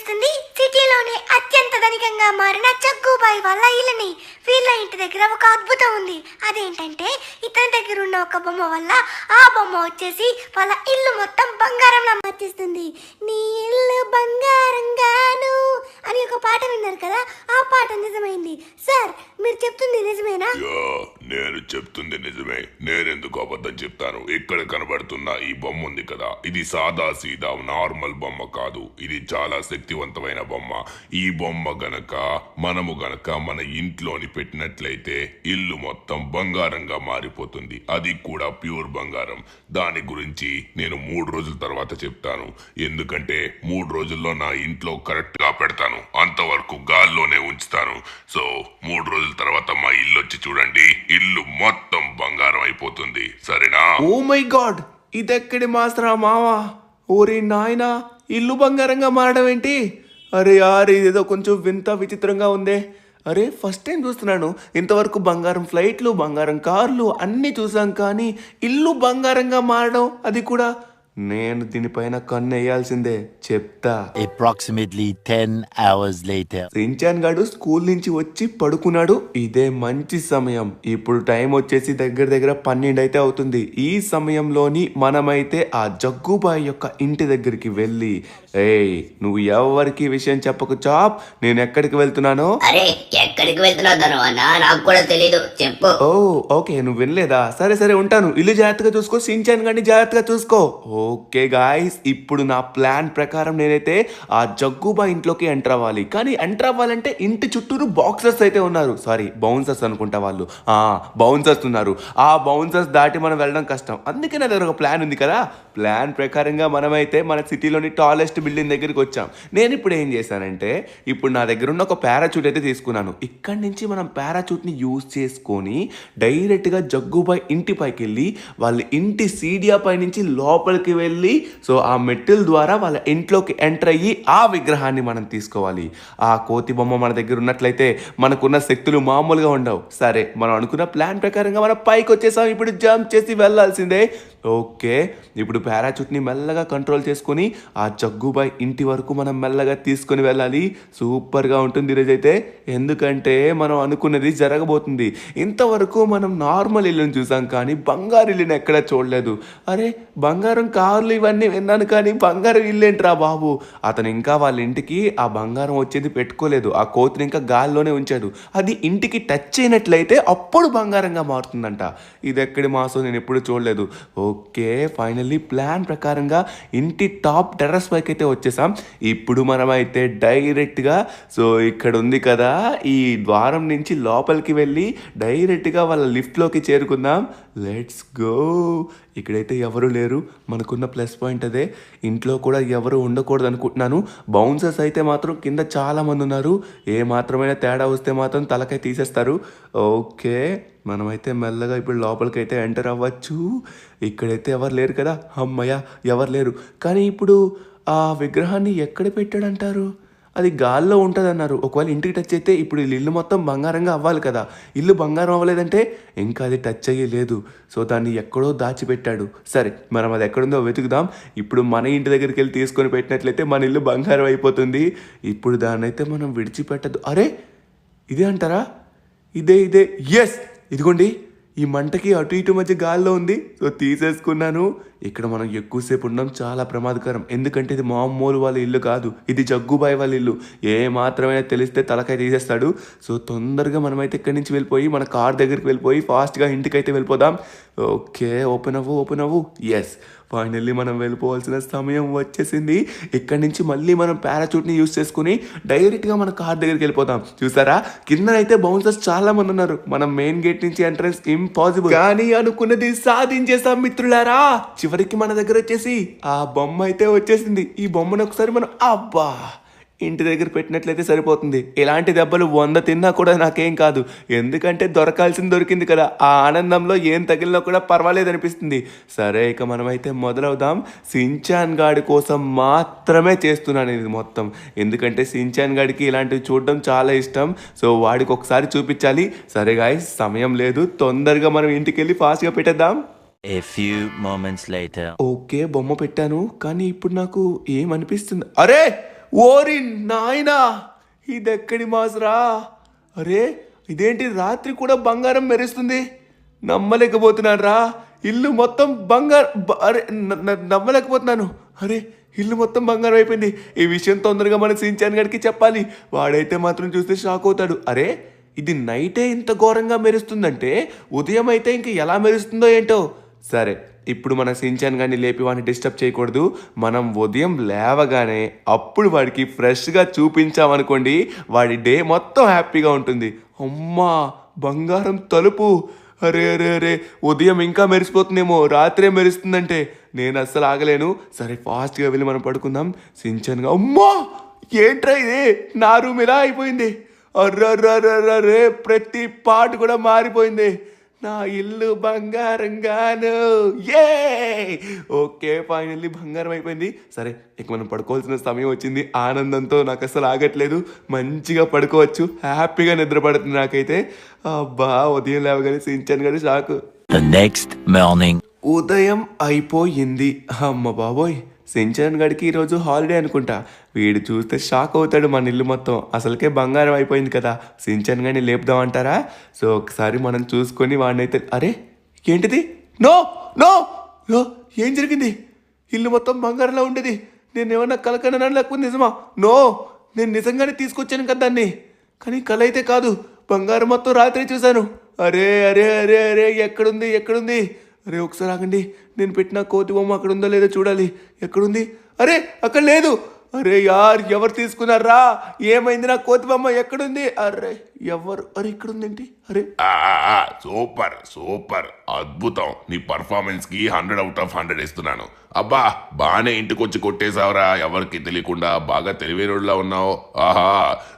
చూపిస్తుంది సిటీలోనే అత్యంత ధనికంగా మారిన జగ్గుబాయి వాళ్ళ ఇల్లుని. వీళ్ళ ఇంటి దగ్గర ఒక అద్భుతం ఉంది. అదేంటంటే ఇతని దగ్గర ఉన్న ఒక బొమ్మ వల్ల ఆ బొమ్మ వచ్చేసి వాళ్ళ ఇల్లు మొత్తం బంగారంలా మార్చేస్తుంది. నీ ఇల్లు బంగారంగాను అని ఒక పాట విన్నారు కదా, ఆ పాట నిజమైంది. సార్ మీరు చెప్తుంది నిజమేనా? నేను చెప్తుంది నిజమే. నేనెందుకు అబద్ధం చెప్తాను? ఇక్కడ కనబడుతున్న ఈ బొమ్మ ఉంది కదా, ఇది సాదా సీదా నార్మల్ బొమ్మ కాదు. ఇది చాలా శక్తివంతమైన బొమ్మ. ఈ బొమ్మ గనక మన ఇంట్లోని పెట్టినట్లయితే ఇల్లు మొత్తం బంగారంగా మారిపోతుంది. అది కూడా ప్యూర్ బంగారం. దాని గురించి నేను 3 రోజుల తర్వాత చెప్తాను. ఎందుకంటే 3 రోజుల్లో నా ఇంట్లో కరెక్ట్ గా పెడతాను. అంతవరకు గాల్లోనే ఉంచుతాను. సో 3 రోజుల తర్వాత మా ఇల్లు వచ్చి చూడండి, ఇల్లు మొత్తం బంగారం అయిపోతుంది. సరేనా? ఓ మై గాడ్, ఇదెక్కడి మాస్టరా మావా? ఓరి నాయనా, ఇల్లు బంగారంగా మారడం ఏంటి? అరే యార్, ఇదేదో కొంచెం వింత విచిత్రంగా ఉందే. అరే ఫస్ట్ టైం చూస్తున్నాను. ఇంతవరకు బంగారం ఫ్లైట్లు, బంగారం కార్లు అన్నీ చూసాం, కానీ ఇల్లు బంగారంగా మారడం, అది కూడా నేను దీనిపైన కన్ను వేయాల్సిందే. చెప్తా. Approximately 10 hours later. సించాన్ గాడు స్కూల్ నుంచి వచ్చి పడుకున్నాడు. ఇదే మంచి సమయం. ఇప్పుడు టైం వచ్చేసి దగ్గర దగ్గర 12 అయితే అవుతుంది. ఈ సమయంలోని మనమైతే ఆ జగ్గుబాయి యొక్క ఇంటి దగ్గరికి వెళ్ళి, ఏయ్ నువ్వు ఎవరికి విషయం చెప్పకు చాప్, నేను ఎక్కడికి వెళ్తున్నానో. అరే ఎక్కడికి వెళ్తున్నావు ధనవన్న? నాకు కూడా తెలీదు, చెప్పు. ఓ ఓకే, నువ్వు వినలేదా? సరే సరే ఉంటాను. ఇల్లు జాగ్రత్తగా చూసుకో, సించాన్ గాడిని జాగ్రత్తగా చూసుకో. ఓకే గాయస్, ఇప్పుడు నా ప్లాన్ ప్రకారం నేనైతే ఆ జగ్గుబాయి ఇంట్లోకి ఎంటర్ అవ్వాలి. కానీ ఎంటర్ అవ్వాలంటే ఇంటి చుట్టూరు బాక్సర్స్ అయితే ఉన్నారు. సారీ, బౌన్సర్స్ అనుకుంటా వాళ్ళు. బౌన్సర్స్ ఉన్నారు. ఆ బౌన్సర్స్ దాటి మనం వెళ్ళడం కష్టం. అందుకే నా దగ్గర ఒక ప్లాన్ ఉంది కదా. ప్లాన్ ప్రకారంగా మనమైతే మన సిటీలోని టాలెస్ట్ బిల్డింగ్ దగ్గరికి వచ్చాం. నేను ఇప్పుడు ఏం చేశానంటే, ఇప్పుడు నా దగ్గర ఉన్న ఒక పారాచూట్ అయితే తీసుకున్నాను. ఇక్కడి నుంచి మనం పారాచూట్ని యూజ్ చేసుకొని డైరెక్ట్గా జగ్గుబాయి ఇంటి పైకి వెళ్ళి వాళ్ళ ఇంటి సీడియా పై నుంచి లోపలికి వెళ్ళి, సో ఆ మెట్టెల ద్వారా వాళ్ళ ఇంట్లోకి ఎంటర్ అయ్యి ఆ విగ్రహాన్ని మనం తీసుకోవాలి. ఆ కోతి బొమ్మ మన దగ్గర ఉన్నట్లయితే మనకున్న శక్తులు మామూలుగా ఉండవు. సరే, మనం అనుకున్న ప్లాన్ ప్రకారంగా మనం పైకి వచ్చేసాం. ఇప్పుడు జంప్ చేసి వెళ్ళాల్సిందే. ఓకే, ఇప్పుడు పారాచూట్ని మెల్లగా కంట్రోల్ చేసుకొని ఆ జగ్గుబాయి ఇంటి వరకు మనం మెల్లగా తీసుకొని వెళ్ళాలి. సూపర్గా ఉంటుంది ఈరోజైతే, ఎందుకంటే మనం అనుకున్నది జరగబోతుంది. ఇంతవరకు మనం నార్మల్ ఇల్లుని చూసాం, కానీ బంగారు ఇల్లుని ఎక్కడా చూడలేదు. అరే బంగారం కార్లు ఇవన్నీ విన్నాను, కానీ బంగారం ఇల్లు ఏంట్రా బాబు? అతను ఇంకా వాళ్ళ ఇంటికి ఆ బంగారం వచ్చేది పెట్టుకోలేదు. ఆ కోతిని ఇంకా గాల్లోనే ఉంచాడు. అది ఇంటికి టచ్ అయినట్లయితే అప్పుడు బంగారంగా మారుతుందంట. ఇది ఎక్కడి మాసం, నేను ఎప్పుడు చూడలేదు. ఓకే, ఫైనల్లీ ప్లాన్ ప్రకారంగా ఇంటి టాప్ టెర్రస్ పైకి అయితే వచ్చేసాం. ఇప్పుడు మనమైతే డైరెక్ట్గా, సో ఇక్కడ ఉంది కదా, ఈ ద్వారం నుంచి లోపలికి వెళ్ళి డైరెక్ట్గా వాళ్ళ లిఫ్ట్లోకి చేరుకుందాం. Let's go. ఇక్కడైతే ఎవరు లేరు. మనకున్న ప్లస్ పాయింట్ అదే. ఇంట్లో కూడా ఎవరు ఉండకూడదు అనుకుంటున్నాను. బౌన్సర్స్ అయితే మాత్రం కింద చాలామంది ఉన్నారు. ఏ మాత్రమైనా తేడా వస్తే మాత్రం తలకై తీసేస్తారు. ఓకే, మనమైతే మెల్లగా ఇప్పుడు లోపలికైతే ఎంటర్ అవ్వచ్చు. ఇక్కడైతే ఎవరు లేరు కదా. అమ్మయ్య, ఎవరు లేరు. కానీ ఇప్పుడు ఆ విగ్రహాన్ని ఎక్కడ పెట్టాడంటారు? అది గాల్లో ఉంటుంది అన్నారు. ఒకవేళ ఇంటికి టచ్ అయితే ఇప్పుడు ఇల్లు మొత్తం బంగారంగా అవ్వాలి కదా. ఇల్లు బంగారం అవ్వలేదంటే ఇంకా అది టచ్ అయ్యే లేదు. సో దాన్ని ఎక్కడో దాచిపెట్టాడు. సరే, మనం అది ఎక్కడుందో వెతుకుదాం. ఇప్పుడు మన ఇంటి దగ్గరికి వెళ్ళి తీసుకొని పెట్టినట్లయితే మన ఇల్లు బంగారం అయిపోతుంది. ఇప్పుడు దాన్ని అయితే మనం విడిచిపెట్టదు. అరే ఇదే అంటారా? ఇదే ఎస్, ఇదిగోండి. ఈ మంటకి అటు ఇటు మధ్య గాల్లో ఉంది. సో తీసేసుకున్నాను. ఇక్కడ మనం ఎక్కువసేపు ఉండడం చాలా ప్రమాదకరం. ఎందుకంటే ఇది మామూలు వాళ్ళ ఇల్లు కాదు, ఇది జగ్గుబాయి వాళ్ళ ఇల్లు. ఏ మాత్రమైనా తెలిస్తే తలకాయ తీసేస్తాడు. సో తొందరగా మనమైతే ఇక్కడి నుంచి వెళ్ళిపోయి మన కార్ దగ్గరికి వెళ్ళిపోయి ఫాస్ట్గా ఇంటికైతే వెళ్ళిపోదాం. ఓకే, ఓపెన్ అవ్వు. ఎస్, ఫైనల్లీ మనం వెళ్ళిపోవాల్సిన సమయం వచ్చేసింది. ఇక్కడి నుంచి మళ్ళీ మనం పారాచూట్ని యూజ్ చేసుకుని డైరెక్ట్గా మన కార్ దగ్గరికి వెళ్ళిపోతాం. చూసారా, కిందనైతే బౌన్సర్స్ చాలా మంది ఉన్నారు. మనం మెయిన్ గేట్ నుంచి ఎంట్రన్స్ ఇంపాసిబుల్, కానీ అనుకున్నది సాధించేసాం మిత్రులారా. చివరికి మన దగ్గర వచ్చేసి ఆ బొమ్మ అయితే వచ్చేసింది. ఈ బొమ్మను ఒకసారి మనం ఇంటి దగ్గర పెట్టినట్లయితే సరిపోతుంది. ఇలాంటి దెబ్బలు 100 తిన్నా కూడా నాకేం కాదు. ఎందుకంటే దొరకాల్సింది దొరికింది కదా. ఆ ఆనందంలో ఏం తగిలినా కూడా పర్వాలేదు అనిపిస్తుంది. సరే, ఇక మనమైతే మొదలవుదాం. సించాన్ గాడి కోసం మాత్రమే చేస్తున్నాను ఇది మొత్తం. ఎందుకంటే సించాన్ గాడికి ఇలాంటివి చూడడం చాలా ఇష్టం. సో వాడికి ఒకసారి చూపించాలి. సరే గాయ్స్, సమయం లేదు. తొందరగా మనం ఇంటికి వెళ్ళి ఫాస్ట్గా పెట్టేద్దాం. A few moments later. Okay, బొమ్మ పెట్టాను, కానీ ఇప్పుడు నాకు ఏమనిపిస్తుంది? అరే ఓరి నాయనా ఇదెక్కడి మాసురా. అరే ఇదేంటి రాత్రి కూడా బంగారం మెరుస్తుంది. నమ్మలేకపోతున్నాను రా. ఇల్లు మొత్తం అరే నమ్మలేకపోతున్నాను. అరే ఇల్లు మొత్తం బంగారం అయిపోయింది. ఈ విషయం తొందరగా మన సించాన్ గడికి చెప్పాలి. వాడైతే మాత్రం చూస్తే షాక్ అవుతాడు. అరే ఇది నైటే ఇంత ఘోరంగా మెరుస్తుందంటే ఉదయం అయితే ఇంక ఎలా మెరుస్తుందో ఏంటో. సరే ఇప్పుడు మన సించాన్ గారిని లేపి వాడిని డిస్టర్బ్ చేయకూడదు. మనం ఉదయం లేవగానే అప్పుడు వాడికి ఫ్రెష్గా చూపించామనుకోండి, వాడి డే మొత్తం హ్యాపీగా ఉంటుంది. అమ్మా బంగారం తలుపు. అరే అరే అరే ఉదయం ఇంకా మెరిసిపోతుందేమో, రాత్రే మెరుస్తుందంటే నేను అస్సలు ఆగలేను. సరే ఫాస్ట్గా వెళ్ళి మనం పడుకుందాం. సించాన్గా అమ్మా ఏంట్రా ఇది, నా రూమ్ ఇలా అయిపోయింది. అర్రర్రర్రర్రే ప్రతి పార్ట్ కూడా మారిపోయింది. నా ఇల్లు బంగారంగాను. ఏ ఓకే ఫైనల్లీ బంగారం అయిపోయింది. సరే ఇక మనం పడుకోవాల్సిన సమయం వచ్చింది. ఆనందంతో నాకు అసలు ఆగట్లేదు. మంచిగా పడుకోవచ్చు, హ్యాపీగా నిద్రపడుతుంది నాకైతే. అబ్బా ఉదయం లేవగానే సించాన్ గారు షాకు. The next morning. ఉదయం అయిపోయింది. అమ్మ బాబోయ్ సించాన్ గడికి ఈరోజు హాలిడే అనుకుంటా. వీడు చూస్తే షాక్ అవుతాడు. మన ఇల్లు మొత్తం అసలుకే బంగారం అయిపోయింది కదా. సించాన్ గడిని లేపుదామంటారా? సో ఒకసారి మనం చూసుకొని వాడినైతే అరే ఏంటిది, నో నో నో ఏం జరిగింది? ఇల్లు మొత్తం బంగారంలో ఉండేది. నేను ఏమన్నా కలకన్నా లేకపోతే నిజమా? నో నేను నిజంగానే తీసుకొచ్చాను కదా దాన్ని, కానీ కల అయితే కాదు. బంగారం మొత్తం రాత్రి చూశాను. అరే అరే అరే అరే ఎక్కడుంది ఎక్కడుంది? అరే ఒకసారి ఆగండి, నేను పెట్టిన కోతి బొమ్మ అక్కడ ఉందో లేదో చూడాలి. ఎక్కడుంది? అరే అక్కడ లేదు. అరే యార్ ఎవరు తీసుకున్నారా? ఏమైంది నా కోతి బొమ్మ ఎక్కడుంది? అరే ఎవరు? అరే ఇక్కడ ఉందేంటి? అరే సూపర్ సూపర్ అద్భుతం. నీ పర్ఫార్మెన్స్ కి 100/100 ఇస్తున్నాను. అబ్బా బానే ఇంటికొచ్చి కొట్టేశావురా, ఎవరికి తెలియకుండా. బాగా తెలివైనోళ్ళ ఉన్నావు. ఆహా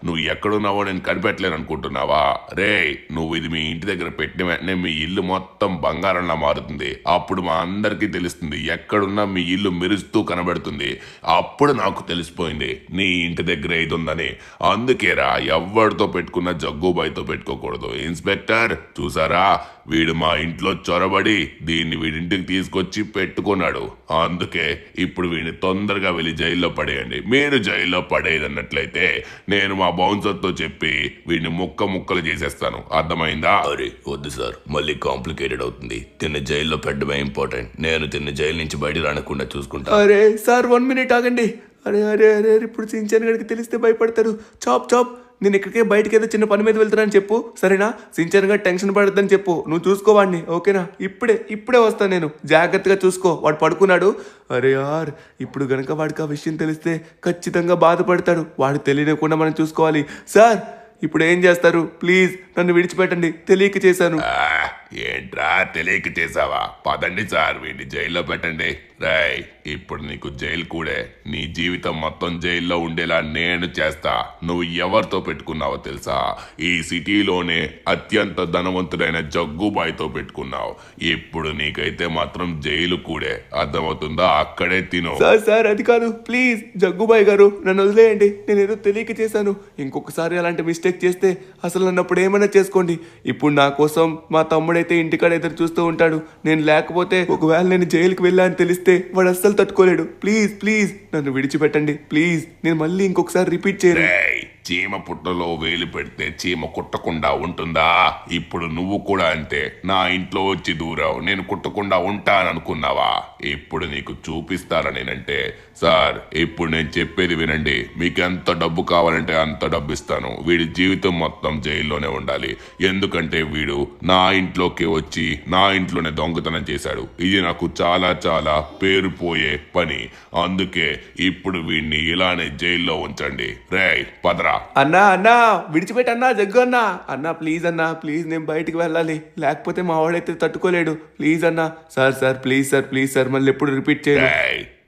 నువ్వు ఎక్కడున్నావో నేను కనిపెట్టలేను అనుకుంటున్నావా? రే నువ్వు ఇది మీ ఇంటి దగ్గర పెట్టిన వెంటనే మీ ఇల్లు మొత్తం బంగారంలా మారుతుంది. అప్పుడు మా అందరికీ తెలుస్తుంది ఎక్కడున్నా మీ ఇల్లు మెరుస్తూ కనబడుతుంది. అప్పుడు నాకు తెలిసిపోయింది నీ ఇంటి దగ్గర ఇది ఉందని. అందుకేరా ఎవరితో పెట్టుకున్న జగ్గుబాయితో పెట్టుకోకూడదు. ఇన్స్పెక్టర్ చూసారా, వీడు మా ఇంట్లో చొరబడి దీన్ని వీడింటికి తీసుకొచ్చి పెట్టుకున్నాడు. అందుకే ఇప్పుడు వీడిని తొందరగా వెళ్ళి జైల్లో పడేయండి. మీరు జైల్లో పడేయదన్నట్లయితే నేను మా బౌన్సర్తో చెప్పి వీడిని ముక్కలు చేసేస్తాను. అర్థమైందా? అరే వద్దు సార్, మళ్ళీ కాంప్లికేటెడ్ అవుతుంది. తిన్న జైల్లో పెట్టడమే ఇంపార్టెంట్. నేను తిన్న జైలు నుంచి బయట రానకుండా చూసుకుంటా. అరే సార్ 1 మినిట్ ఆగండి. అరే అరే అరే ఇప్పుడు సించాన్ గడికి తెలిస్తే భయపడతారు. చాప్ చాప్ నేను ఇక్కడికే బయటకి ఏదో చిన్న పని మీద వెళ్తానని చెప్పు, సరేనా? సించాన్ గడి టెన్షన్ పడద్దని చెప్పు. నువ్వు చూసుకోవాడిని, ఓకేనా? ఇప్పుడే వస్తాను నేను. జాగ్రత్తగా చూసుకో. వాడు పడుకున్నాడు. అరే యార్ ఇప్పుడు గనక వాడికి ఆ విషయం తెలిస్తే ఖచ్చితంగా బాధపడతాడు. వాడు తెలియకుండా మనం చూసుకోవాలి. సార్ ఇప్పుడు ఏం చేస్తారు? ప్లీజ్ నన్ను విడిచిపెట్టండి, తెలియక చేశాను. ఏంట్రా తెలియక చేసావా? పదండి సార్ వీడిని జైల్లో పెట్టండి. రాయ్ ఇప్పుడు నీకు జైలు కూడే. నీ జీవితం మొత్తం జైల్లో ఉండేలా నేను చేస్తా. నువ్వు ఎవరితో పెట్టుకున్నావో తెలుసా? ఈ సిటీలోనే అత్యంత ధనవంతుడైన జగ్గుబాయితో పెట్టుకున్నావు. ఇప్పుడు నీకైతే మాత్రం జైలు కూడే. అర్థమవుతుందా? అక్కడే తిను. సార్ అది కాదు, ప్లీజ్ జగ్గుబాయ్ గారు నన్ను వదిలేయండి. నేను ఏదో తెలియక చేశాను. ఇంకొకసారి అలాంటి మిస్టేక్ చేస్తే అసలు నన్ను అప్పుడు ఏమైనా చేసుకోండి. ఇప్పుడు నా కోసం మా తమ్ముడైతే ఇంటికాడ ఎదురు చూస్తూ ఉంటాడు. నేను లేకపోతే ఒకవేళ నేను జైలుకి వెళ్ళా అని తెలిస్తే వాడు అస్సలు తట్టుకోలేడు. ప్లీజ్ నన్ను విడిచిపెట్టండి ప్లీజ్. నేను మళ్ళీ ఇంకొకసారి రిపీట్ చేయను. చీమ పుట్టలో వేలు పెడితే చీమ కుట్టకుండా ఉంటుందా? ఇప్పుడు నువ్వు కూడా అంతే. నా ఇంట్లో వచ్చి దూరావు, నేను కుట్టకుండా ఉంటాననుకున్నావా? ఇప్పుడు నీకు చూపిస్తారా నేనంటే. సార్ ఇప్పుడు నేను చెప్పేది వినండి. మీకు ఎంత డబ్బు కావాలంటే అంత డబ్బు ఇస్తాను. వీడి జీవితం మొత్తం జైల్లోనే ఉండాలి. ఎందుకంటే వీడు నా ఇంట్లోకి వచ్చి నా ఇంట్లోనే దొంగతనం చేశాడు. ఇది నాకు చాలా చాలా పేరు పోయే పని. అందుకే ఇప్పుడు వీడిని ఇలానే జైల్లో ఉంచండి. రేయ్ పదరా. అన్నా విడిచిపెట్టన్నా జగ్గు అన్నా ప్లీజ్ అన్నా ప్లీజ్, నేను బయటికి వెళ్ళాలి. లేకపోతే మా వాడైతే తట్టుకోలేడు. ప్లీజ్ అన్నా. సార్ ప్లీజ్ సార్ మళ్ళీ ఎప్పుడు రిపీట్ చేయను.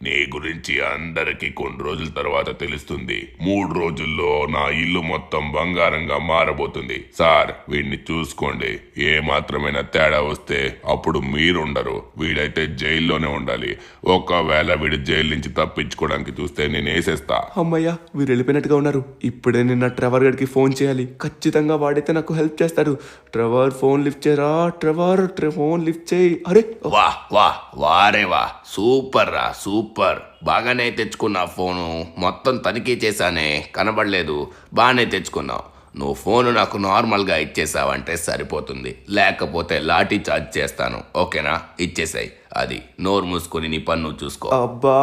నీ గురించి అందరికి కొన్ని రోజుల తర్వాత తెలుస్తుంది. 3 రోజుల్లో నా ఇల్లు మొత్తం బంగారంగా మారబోతుంది. సార్ వీడిని చూసుకోండి. ఏ మాత్రమైనా తేడా వస్తే అప్పుడు మీరుండరు. వీడైతే జైల్లోనే ఉండాలి. ఒకవేళ వీడు జైలు నుంచి తప్పించుకోవడానికి చూస్తే నేను వేసేస్తా. అమ్మయ్యా వీరు వెళ్ళిపోయినట్టుగా ఉన్నారు. ఇప్పుడే నిన్న ట్రెవర్ గడికి ఫోన్ చేయాలి. ఖచ్చితంగా వాడైతే నాకు హెల్ప్ చేస్తాడు. ట్రెవర్ ఫోన్ లిఫ్ట్ చేయరా? ట్రెవర్ ఫోన్ లిఫ్ట్ చేయి. అరే వా వా వారే వా, సూపర్ రా సూపర్. సూపర్, బాగానే తెచ్చుకున్నా ఫోను. మొత్తం తనిఖీ చేశానే, కనబడలేదు. బాగానే తెచ్చుకున్నావు. నువ్వు ఫోను నాకు నార్మల్గా ఇచ్చేసావంటే సరిపోతుంది, లేకపోతే లాఠీ చార్జ్ చేస్తాను. ఓకేనా? ఇచ్చేసాయి. అది నోరు మూసుకొని నీ పన్ను చూసుకో. అబ్బా,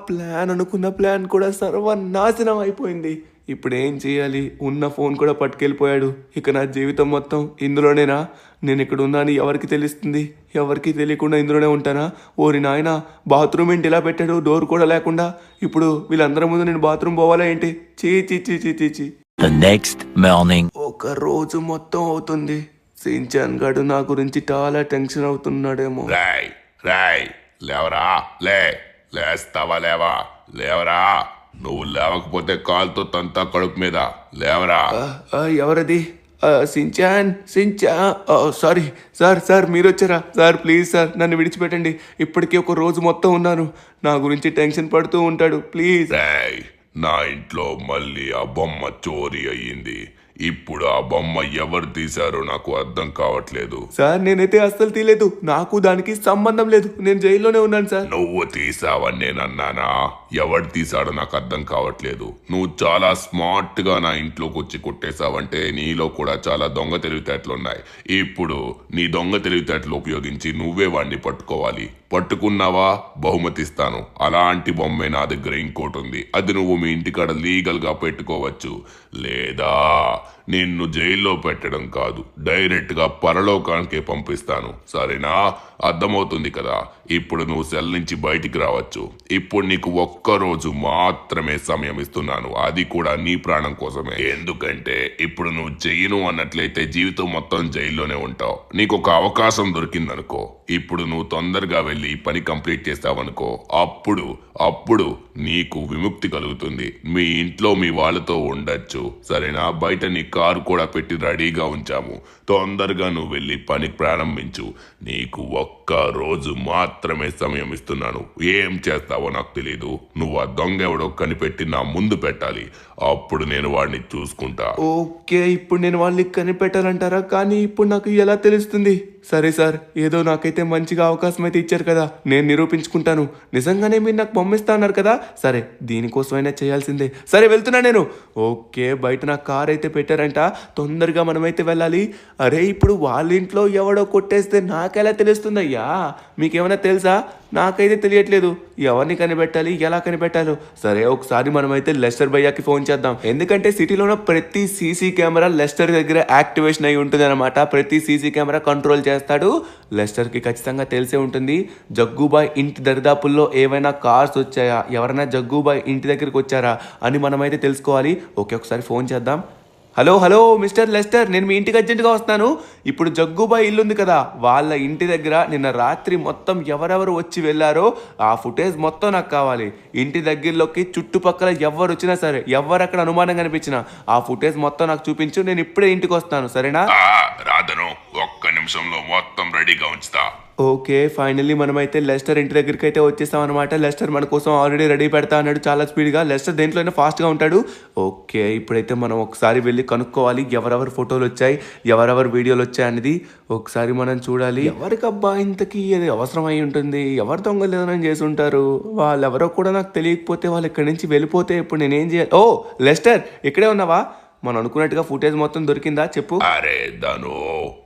ప్లాన్ అనుకున్న ప్లాన్ కూడా సర్వనాశనం అయిపోయింది. ఇప్పుడు ఏం చేయాలి? ఉన్న ఫోన్ కూడా పట్టుకెళ్ళిపోయాడు. ఇక నా జీవితం మొత్తం ఇందులోనేనా? నేను ఇక్కడ ఉన్నాను ఎవరికి తెలుస్తుంది? ఎవరికి తెలియకుండా ఇందులోనే ఉంటానా? ఓరి నాయనా, బాత్రూమ్ ఏంటి ఇలా పెట్టాడు, డోర్ కూడా లేకుండా. ఇప్పుడు వీళ్ళందరి ముందు నేను బాత్రూమ్ పోవాలా ఏంటి? చీ చీ చీ చీ చీ చీ. The next morning. ఒక రోజు మొత్తం అవుతుంది. సించాన్ గడు నా గురించి చాలా టెన్షన్ అవుతున్నాడేమో. రాయ్ రాయ్, లేవరా, లేస్తావా? లేవరా, నువ్వు లేవకపోతే కాలుతో తంతా కడుపు మీద. లేవరా. ఎవరది? సించాన్ సారీ సార్ మీరు వచ్చారా? సార్ ప్లీజ్ సార్, నన్ను విడిచిపెట్టండి. ఇప్పటికీ ఒక రోజు మొత్తం ఉన్నాను. నా గురించి టెన్షన్ పడుతూ ఉంటాడు. ప్లీజ్. రాయ్, నా ఇంట్లో మళ్ళీ ఆ బొమ్మ చోరీ అయ్యింది. ఇప్పుడు ఆ బొమ్మ ఎవరు తీశారో నాకు అర్థం కావట్లేదు. సార్ నేనైతే అస్సలు తీయలేదు. నాకు దానికి సంబంధం లేదు. నేను జైల్లోనే ఉన్నాను సార్. నువ్వు తీసావని నేను అన్నానా? ఎవడు తీసాడో నాకు అర్థం కావట్లేదు. నువ్వు చాలా స్మార్ట్ గా నా ఇంట్లోకి వచ్చి కొట్టేశావంటే నీలో కూడా చాలా దొంగ తెలివితేటలున్నాయి. ఇప్పుడు నీ దొంగ తెలివితేటలు ఉపయోగించి నువ్వే వాడిని పట్టుకోవాలి. పట్టుకున్నావా? బహుమతి ఇస్తాను. అలాంటి బొమ్మే నా దగ్గర ఇంకోటి ఉంది. అది నువ్వు మీ ఇంటికాడ లీగల్ గా పెట్టుకోవచ్చు. లేదా నిన్ను జైల్లో పెట్టడం కాదు, డైరెక్ట్ గా పరలోకానికే పంపిస్తాను. సరేనా? అర్థమవుతుంది కదా? ఇప్పుడు నువ్వు సెల్ నుంచి బయటికి రావచ్చు. ఇప్పుడు నీకు ఒక్కరోజు మాత్రమే సమయం ఇస్తున్నాను, అది కూడా నీ ప్రాణం కోసమే. ఎందుకంటే ఇప్పుడు నువ్వు చెయ్యను అన్నట్లయితే జీవితం మొత్తం జైల్లోనే ఉంటావు. నీకు ఒక అవకాశం దొరికిందనుకో, ఇప్పుడు నువ్వు తొందరగా వెళ్ళి పని కంప్లీట్ చేస్తావనుకో, అప్పుడు నీకు విముక్తి కలుగుతుంది. మీ ఇంట్లో మీ వాళ్ళతో ఉండొచ్చు. సరేనా? బయట నీ కారు కూడా పెట్టి రెడీగా ఉంచాము. తొందరగా నువ్వు వెళ్ళి పని ప్రారంభించు. నీకు ఒక్క రోజు మాత్రమే సమయం ఇస్తున్నాను. ఏం చేస్తావో నాకు తెలీదు. నువ్వు ఆ దొంగ ఎవడో కనిపెట్టి నా ముందు పెట్టాలి. అప్పుడు నేను వాడిని చూసుకుంటా. ఓకే, ఇప్పుడు నేను వాళ్ళని కనిపెట్టాలంటారా? కానీ ఇప్పుడు నాకు ఎలా తెలుస్తుంది? సరే సార్, ఏదో నాకైతే మంచిగా అవకాశం అయితే ఇచ్చారు కదా, నేను నిరూపించుకుంటాను. నిజంగానే మీరు నాకు పంపిస్తా అన్నారు కదా, సరే దీనికోసమైనా చేయాల్సిందే. సరే వెళ్తున్నా నేను. ఓకే, బయట నా కార్ అయితే పెట్టారంట, తొందరగా మనమైతే వెళ్ళాలి. అరే ఇప్పుడు వాళ్ళ ఇంట్లో ఎవడో కొట్టేస్తే నాకెలా తెలుస్తుందయ్యా? మీకేమైనా తెలుసా? నాకైతే తెలియట్లేదు ఎవరిని కనిపెట్టాలి, ఎలా కనిపెట్టాలో. సరే ఒకసారి మనమైతే లెస్టర్ భయ్యాకి ఫోన్ చేద్దాం. ఎందుకంటే సిటీలో ఉన్న ప్రతి సీసీ కెమెరా లెస్టర్ దగ్గర యాక్టివేషన్ అయి ఉంటుంది అనమాట. ప్రతి సీసీ కెమెరా కంట్రోల్ చేస్తాడు. లెస్టర్కి ఖచ్చితంగా తెలిసే ఉంటుంది జగ్గుబాయ్ ఇంటి దరిదాపుల్లో ఏవైనా కార్స్ వచ్చాయా, ఎవరైనా జగ్గుబాయ్ ఇంటి దగ్గరికి వచ్చారా అని మనమైతే తెలుసుకోవాలి. ఓకే, ఒకసారి ఫోన్ చేద్దాం. హలో మిస్టర్ లెస్టర్, నేను మీ ఇంటికి అర్జెంటుగా వస్తాను. ఇప్పుడు జగ్గుబాయ్ ఇల్లు ఉంది కదా, వాళ్ళ ఇంటి దగ్గర నిన్న రాత్రి మొత్తం ఎవరెవరు వచ్చి వెళ్ళారో ఆ ఫుటేజ్ మొత్తం నాకు కావాలి. ఇంటి దగ్గరలోకి చుట్టుపక్కల ఎవరు వచ్చినా సరే, ఎవరు అక్కడ అనుమానం కనిపించినా ఆ ఫుటేజ్ మొత్తం నాకు చూపించు. నేను ఇప్పుడే ఇంటికి వస్తాను. సరేనా? రాధను ఒక్క నిమిషంలో మొత్తం రెడీగా ఉంచుతా. ఓకే, ఫైనల్లీ మనమైతే లెస్టర్ ఇంటి దగ్గరికి అయితే వచ్చేసాం అనమాట. లెస్టర్ మన కోసం ఆల్రెడీ రెడీ పెడతా అన్నాడు చాలా స్పీడ్గా. లెస్టర్ దేంట్లోనే ఫాస్ట్గా ఉంటాడు. ఓకే, ఇప్పుడైతే మనం ఒకసారి వెళ్ళి కనుక్కోవాలి ఎవరెవరు ఫోటోలు వచ్చాయి, ఎవరెవరు వీడియోలు వచ్చాయి అనేది ఒకసారి మనం చూడాలి. ఎవరికబ్బా ఇంతకీ అది అవసరం అయి ఉంటుంది? ఎవరు దొంగలు ఏదైనా చేసి ఉంటారు? వాళ్ళెవరో కూడా నాకు తెలియకపోతే వాళ్ళు ఇక్కడి నుంచి వెళ్ళిపోతే ఇప్పుడు నేనేం చేయాలి? ఓ లెస్టర్, ఇక్కడే ఉన్నావా? మనం అనుకున్నట్టుగా ఫుటేజ్ మొత్తం దొరికిందా చెప్పు. అరే ధను,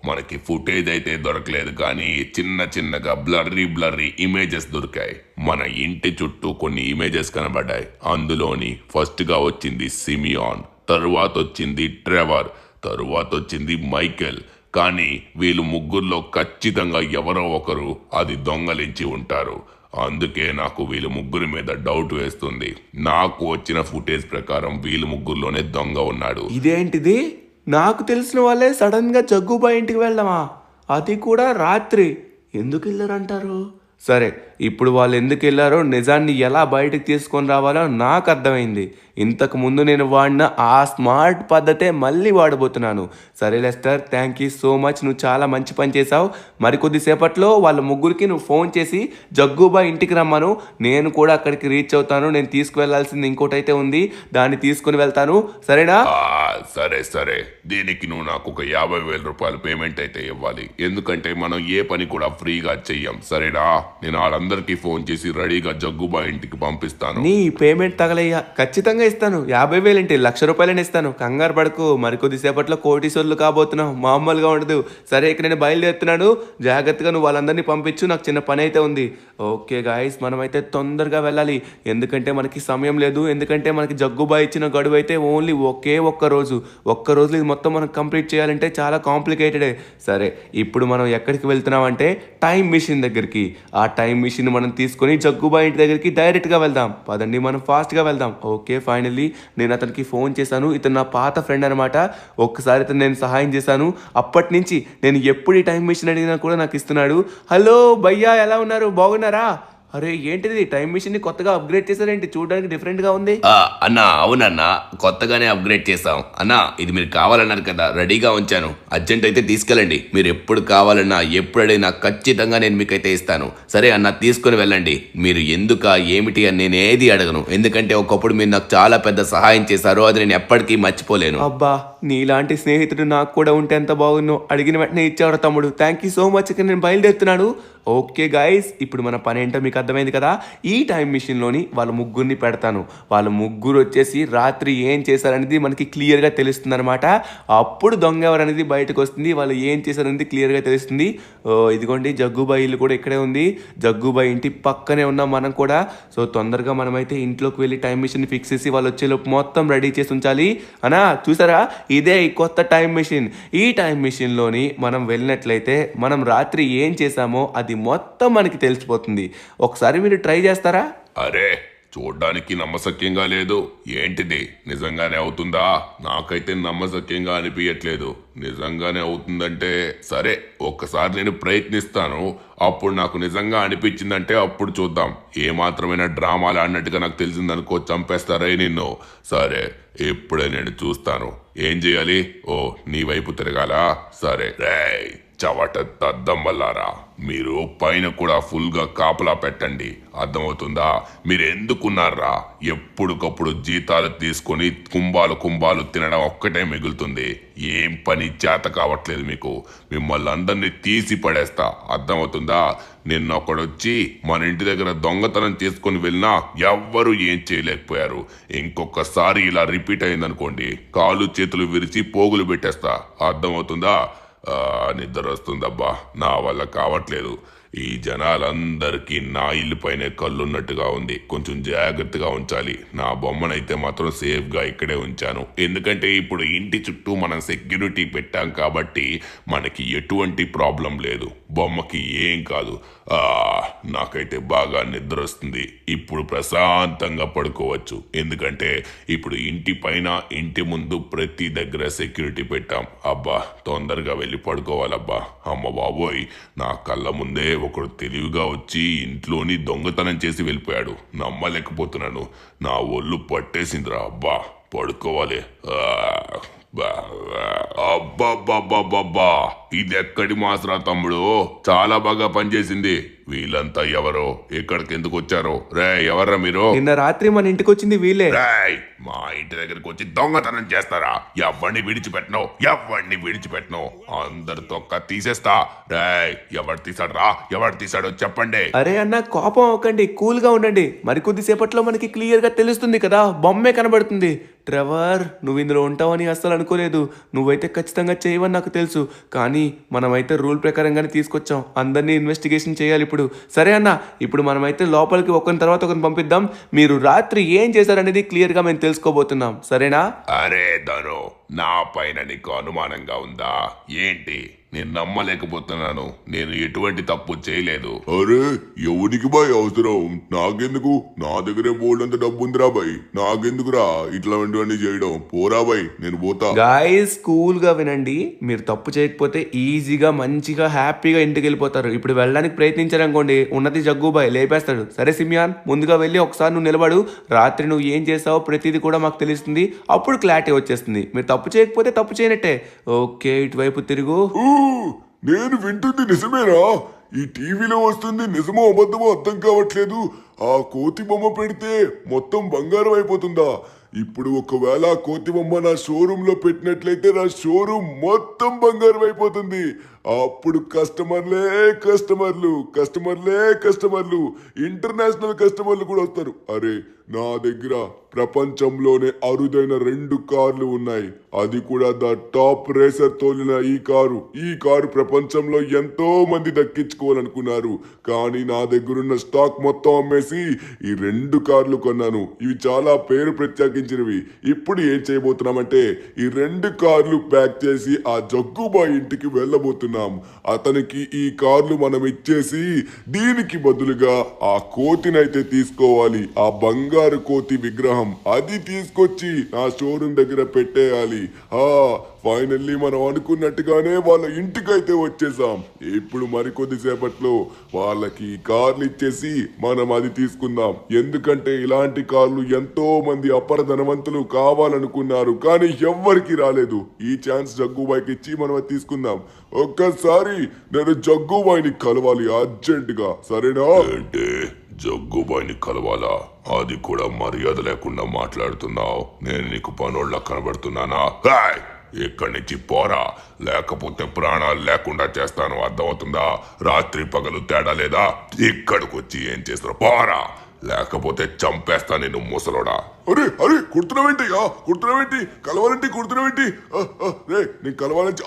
మనకి ఫుటేజ్ అయితే దొరకలేదు, కానీ చిన్నగా బ్లర్రీ ఇమేజెస్ దొరికాయి. మన ఇంటి చుట్టూ కొన్ని ఇమేజెస్ కనబడ్డాయి. అందులోని ఫస్ట్ గా వచ్చింది సిమియాన్, తరువాత వచ్చింది ట్రెవర్, తరువాత వచ్చింది మైకెల్. కానీ వీళ్ళు ముగ్గురులో ఖచ్చితంగా ఎవరో ఒకరు అది దొంగలించి ఉంటారు. అందుకే నాకు వీళ్ళు ముగ్గురి మీద డౌట్ వేస్తుంది. నాకు వచ్చిన ఫుటేజ్ ప్రకారం వీళ్ళు ముగ్గురులోనే దొంగ ఉన్నాడు. ఇదేంటిది? నాకు తెలిసిన వాళ్ళే సడన్ గా జగ్గుబాయ్ ఇంటికి వెళ్ళామా? అది కూడా రాత్రి. ఎందుకు వెళ్ళారంటారు? సరే, ఇప్పుడు వాళ్ళు ఎందుకు వెళ్ళారో, నిజాన్ని ఎలా బయటకు తీసుకొని రావాలో నాకు అర్థమైంది. ఇంతకు ముందు నేను వాడిన ఆ స్మార్ట్ పద్ధతే మళ్ళీ వాడబోతున్నాను. సరే Lester, thank you so much, నువ్వు చాలా మంచి పని చేసావు. మరికొద్దిసేపట్లో వాళ్ళ ముగ్గురికి నువ్వు ఫోన్ చేసి జగ్గుబాయ్ ఇంటికి రమ్మను. నేను కూడా అక్కడికి రీచ్ అవుతాను. నేను తీసుకువెళ్లాల్సింది ఇంకోటి అయితే ఉంది, దాన్ని తీసుకుని వెళ్తాను. సరేనా? సరే, దీనికి నువ్వు నాకు ఒక 50,000 రూపాయలు పేమెంట్ అయితే ఇవ్వాలి. ఎందుకంటే మనం ఏ పని కూడా ఫ్రీగా చెయ్యం. సరేనా? నేను వాళ్ళందరికీ ఫోన్ చేసి రెడీగా జగ్గుబాయ్ ఇంటికి పంపిస్తాను. నీ పేమెంట్ తగలయ్యా, ఖచ్చితంగా ఇస్తాను. 50,000 ఏంటి, 1,00,000 రూపాయలని ఇస్తాను. కంగారు పడకు, మరికొద్ది సేపట్లో కోటీశ్వర్లు కాబోతున్నావు, మామూలుగా ఉండదు. సరే, ఇక నేను బయలుదేరుతున్నాను. జాగ్రత్తగా నువ్వు వాళ్ళందరినీ పంపించు, నాకు చిన్న పని అయితే ఉంది. ఓకే గాయస్, మనమైతే తొందరగా వెళ్ళాలి, ఎందుకంటే మనకి సమయం లేదు. ఎందుకంటే మనకి జగ్గుబాయ్ ఇచ్చిన గడువు అయితే ఓన్లీ ఒక్క రోజులో ఇది మొత్తం మనం కంప్లీట్ చేయాలంటే చాలా కాంప్లికేటెడే. సరే, ఇప్పుడు మనం ఎక్కడికి వెళ్తున్నామంటే టైం మిషన్ దగ్గరికి. ఆ టైం మిషన్ మనం తీసుకొని జగ్గుబాయ్ ఇంటి దగ్గరికి డైరెక్ట్గా వెళ్దాం. పదండి, మనం ఫాస్ట్గా వెళ్దాం. ఓకే, ఫైనల్లీ నేను అతనికి ఫోన్ చేశాను. ఇతను నా పాత ఫ్రెండ్ అనమాట. ఒక్కసారి ఇతను నేను సహాయం చేశాను. అప్పటి నుంచి నేను ఎప్పుడు ఈ టైం మిషన్ అడిగినా కూడా నాకు ఇస్తున్నాడు. హలో భయ్యా, ఎలా ఉన్నారు, బాగున్నారా? అరే ఏంటిది, టైం మిషన్ని కొత్తగా అప్గ్రేడ్ చేశారేంటి, చూడడానికి డిఫరెంట్గా ఉంది. అన్నా, అవునన్నా, కొత్తగానే అప్గ్రేడ్ చేసాం. అన్నా, ఇది మీరు కావాలన్నారు కదా, రెడీగా ఉంచాను. అర్జెంట్ అయితే తీసుకెళ్ళండి. మీరు ఎప్పుడు కావాలన్నా ఎప్పుడైనా ఖచ్చితంగా నేను మీకైతే ఇస్తాను. సరే అన్న, తీసుకుని వెళ్ళండి. మీరు ఎందుక ఏమిటి అని నేను ఏది అడగను, ఎందుకంటే ఒకప్పుడు మీరు నాకు చాలా పెద్ద సహాయం చేశారు. అది నేను ఎప్పటికీ మర్చిపోలేను. అబ్బా, నీలాంటి స్నేహితుడు నాకు కూడా ఉంటే ఎంత బాగుందో. అడిగిన వెంటనే ఇచ్చాడు తమ్ముడు, థ్యాంక్ యూ సో మచ్. నేను బయలుదేరుతున్నాను. ఓకే గాయస్, ఇప్పుడు మన పని ఏంటో మీకు అర్థమైంది కదా. ఈ టైం మిషన్లోని వాళ్ళ ముగ్గురిని పెడతాను. వాళ్ళ ముగ్గురు వచ్చేసి రాత్రి ఏం చేశారనేది మనకి క్లియర్గా తెలుస్తుంది అనమాట. అప్పుడు దొంగ ఎవరనేది బయటకు వస్తుంది, వాళ్ళు ఏం చేశారనేది క్లియర్గా తెలుస్తుంది. ఇదిగోండి, జగ్గుబాయ్ ఇల్లు కూడా ఇక్కడే ఉంది. జగ్గుబాయ్ ఇంటి పక్కనే ఉన్నాం మనం కూడా. సో తొందరగా మనమైతే ఇంట్లోకి వెళ్ళి టైం మిషన్ ఫిక్స్ చేసి వాళ్ళు వచ్చేలోపు మొత్తం రెడీ చేసి ఉంచాలి. అనా చూసారా, ఇదే ఈ కొత్త టైం మిషన్. ఈ టైం మిషన్లోని మనం వెళ్ళినట్లయితే మనం రాత్రి ఏం చేశామో అది మొత్తం మనకి తెలిసిపోతుంది. ఒకసారి మీరు ట్రై చేస్తారా? అరే, చూడ్డానికి నమ్మశక్యంగా లేదు. ఏంటిది, నిజంగానే అవుతుందా? నాకైతే నమ్మశక్యంగా అనిపించట్లేదు. నిజంగానే అవుతుందంటే సరే, ఒక్కసారి నేను ప్రయత్నిస్తాను. అప్పుడు నాకు నిజంగా అనిపించిందంటే అప్పుడు చూద్దాం. ఏ మాత్రమైన డ్రామాలు అన్నట్టుగా నాకు తెలిసిందనుకో, చంపేస్తారే నిన్ను. సరే, ఇప్పుడే నేను చూస్తాను. ఏం చేయాలి? ఓ, నీ వైపు తిరగాలా? సరే రేయ్ చవట దద్దమ్మలారా, మీరు పైన కూడా ఫుల్గా కాపలా పెట్టండి. అర్థమవుతుందా? మీరు ఎందుకున్నారా? ఎప్పుడుకప్పుడు జీతాలు తీసుకొని కుంభాలు తినడం ఒక్కటే మిగులుతుంది. ఏం పని చేత కావట్లేదు మీకు. మిమ్మల్ని అందరినీ తీసి పడేస్తా. అర్థమవుతుందా? నిన్న ఒకడొచ్చి మన ఇంటి దగ్గర దొంగతనం చేసుకొని వెళ్ళినా ఎవ్వరూ ఏం చేయలేకపోయారు. ఇంకొకసారి ఇలా రిపీట్ అయిందనుకోండి, కాళ్ళు చేతులు విరిచి పోగులు పెట్టేస్తా. అర్థమవుతుందా? నిద్ర వస్తుందబ్బా, నా వల్ల కావట్లేదు. ఈ జనాలందరికీ నా ఇల్లు పైనే కళ్ళున్నట్టుగా ఉంది. కొంచెం జాగ్రత్తగా ఉంచాలి. నా బొమ్మనైతే మాత్రం సేఫ్గా ఇక్కడే ఉంచాను. ఎందుకంటే ఇప్పుడు ఇంటి చుట్టూ మనం సెక్యూరిటీ పెట్టాం కాబట్టి మనకి ఎటువంటి ప్రాబ్లం లేదు. బొమ్మకి ఏం కాదు. నాకైతే బాగా నిద్ర వస్తుంది. ఇప్పుడు ప్రశాంతంగా పడుకోవచ్చు. ఎందుకంటే ఇప్పుడు ఇంటి పైన, ఇంటి ముందు ప్రతి దగ్గర సెక్యూరిటీ పెట్టాం. అబ్బా, తొందరగా వెళ్ళి పడుకోవాలబ్బా. అమ్మ బాబోయ్, నా కళ్ళ ముందే ఒకడు తెలివిగా వచ్చి ఇంట్లోని దొంగతనం చేసి వెళ్ళిపోయాడు. నమ్మలేకపోతున్నాను. నా ఒళ్ళు పట్టేసిందిరా. అబ్బా, పడుకోవాలి. అబ్బా, ఇది ఎక్కడి మాసరా తమ్ముడు, చాలా బాగా పనిచేసింది. వీళ్ళంతా ఎవరో, ఇక్కడికి ఎందుకు వచ్చారో? రే, ఎవర్రా మీరు? నిన్న రాత్రి మన ఇంటికి వచ్చింది వీళ్ళే. రేయ్, మా ఇంటి దగ్గరికి వచ్చి దొంగతనం చేస్తారా? ఎవరిని విడిచిపెట్టను. అందరితో తీసేస్తా. రేయ్, ఎవరు తీసాడో చెప్పండి. అరే అన్న, కోపం అవ్వకండి, కూల్ గా ఉండండి. మరికొద్ది సేపట్లో మనకి క్లియర్ గా తెలుస్తుంది కదా, బొమ్మే కనబడుతుంది. ట్రెవర్, నువ్వు ఇందులో ఉంటావని అస్సలు అనుకోలేదు. నువ్వైతే ఖచ్చితంగా చేయవని నాకు తెలుసు. కానీ మనమైతే రూల్ ప్రకారంగానే తీసుకొచ్చాం. అందరినీ ఇన్వెస్టిగేషన్ చేయాలి ఇప్పుడు. సరే అన్న, ఇప్పుడు మనమైతే లోపలికి ఒకరి తర్వాత ఒకరిని పంపిద్దాం. మీరు రాత్రి ఏం చేశారనేది క్లియర్ గా మేము తెలుసుకోబోతున్నాం. సరేనా? అరే ధను, నా పైన నీకు అనుమానంగా ఉందా ఏంటి? నేను నమ్మలేకపోతున్నాను. నేను ఎటువంటి తప్పు చేయలేదు. అరే, ఎవరికి బాయ్ అవసరం? నాకెందుకు? నా దగ్గరే బోల్డంత డబ్బు ఉందిరా బాయ్. నాకెందుకురా ఇట్లాంటివన్నీ చేయడం? పోరా బాయ్, నేను పోతా. గాయస్, కూల్ గా వినండి. మీరు తప్పు చేయకపోతే ఈజీగా, మంచిగా, హ్యాపీగా ఇంటికి వెళ్ళిపోతారు. ఇప్పుడు వెళ్ళడానికి ప్రయత్నించారనుకోండి, ఉన్నది జగ్గుబాయ్ లేపేస్తాడు. సరే సిమియాన్, ముందుగా వెళ్ళి ఒకసారి నువ్వు నిలబడు. రాత్రి నువ్వు ఏం చేసావో ప్రతిదీ కూడా మాకు తెలుస్తుంది. అప్పుడు క్లారిటీ వచ్చేస్తుంది. మీరు తప్పు చేయకపోతే తప్పు చేయనట్టే. ఓకే, ఇటువైపు తిరుగు. నేను వింటుంది నిజమేనా? ఈ టీవీలో వస్తుంది నిజమో అబద్ధమో అర్థం కావట్లేదు. ఆ కోతి బొమ్మ పెడితే మొత్తం బంగారం అయిపోతుందా? ఇప్పుడు ఒకవేళ ఆ కోతి బొమ్మ నా షోరూమ్ లో పెట్టినట్లయితే నా షోరూమ్ మొత్తం బంగారం అయిపోతుంది. అప్పుడు కస్టమర్లు ఇంటర్నేషనల్ కస్టమర్లు కూడా వస్తారు. అరే నా దగ్గర ప్రపంచంలోనే అరుదైన 2 కార్లు ఉన్నాయి. అది కూడా ద టాప్ రేసర్ తోలిన ఈ కారు ప్రపంచంలో ఎంతో మంది దక్కించుకోవాలనుకున్నారు. కానీ నా దగ్గరున్న స్టాక్ మొత్తం అమ్మేసి ఈ 2 కార్లు కొన్నాను. ఇవి చాలా పేరు ప్రత్యేకించినవి. ఇప్పుడు ఏం చేయబోతున్నామంటే ఈ 2 కార్లు ప్యాక్ చేసి ఆ జగ్గుబాయ్ ఇంటికి వెళ్ళబోతున్నాం. అతనికి ఈ కార్లు మనం ఇచ్చేసి దీనికి బదులుగా ఆ కోతినైతే తీసుకోవాలి. ఆ బంగారు కోతి విగ్రహం అది తీసుకొచ్చి నా షోరూమ్ దగ్గర పెట్టేయాలి. ఫైనల్లీ మనం అనుకున్నట్టుగానే వాళ్ళ ఇంటికైతే వచ్చేసాం. ఇప్పుడు మరికొద్దిసేపట్లో వాళ్ళకి కార్లు ఇచ్చేసి మనం అది తీసుకుందాం. ఎందుకంటే ఇలాంటి కార్లు ఎంతో మంది అపర ధనవంతులు కావాలనుకున్నారు, కానీ ఎవ్వరికి రాలేదు. ఈ ఛాన్స్ జగ్గుబాయికి ఇచ్చి మనం అది తీసుకుందాం. ఒక్కసారి నేను జగ్గుబాయిని కలవాలి అర్జెంటుగా, సరేనా? అంటే జగ్గుబాయిని కలవాలా? అది కూడా మర్యాద లేకుండా మాట్లాడుతున్నావు. నేను నీకు పనోళ్ళ కనబడుతున్నానా? ఇక్కడి నుంచి పోరా, లేకపోతే ప్రాణాలు లేకుండా చేస్తాను. అర్థమవుతుందా? రాత్రి పగలు తేడా లేదా? ఇక్కడికి వచ్చి ఏం చేస్తావు? పోరా, లేకపోతే చంపేస్తా నిన్ను ముసలోడా. అరే కుడుతున్నావేంటి? కలవాలంటే కుడుతున్నావేంటి? నేను కలవాలని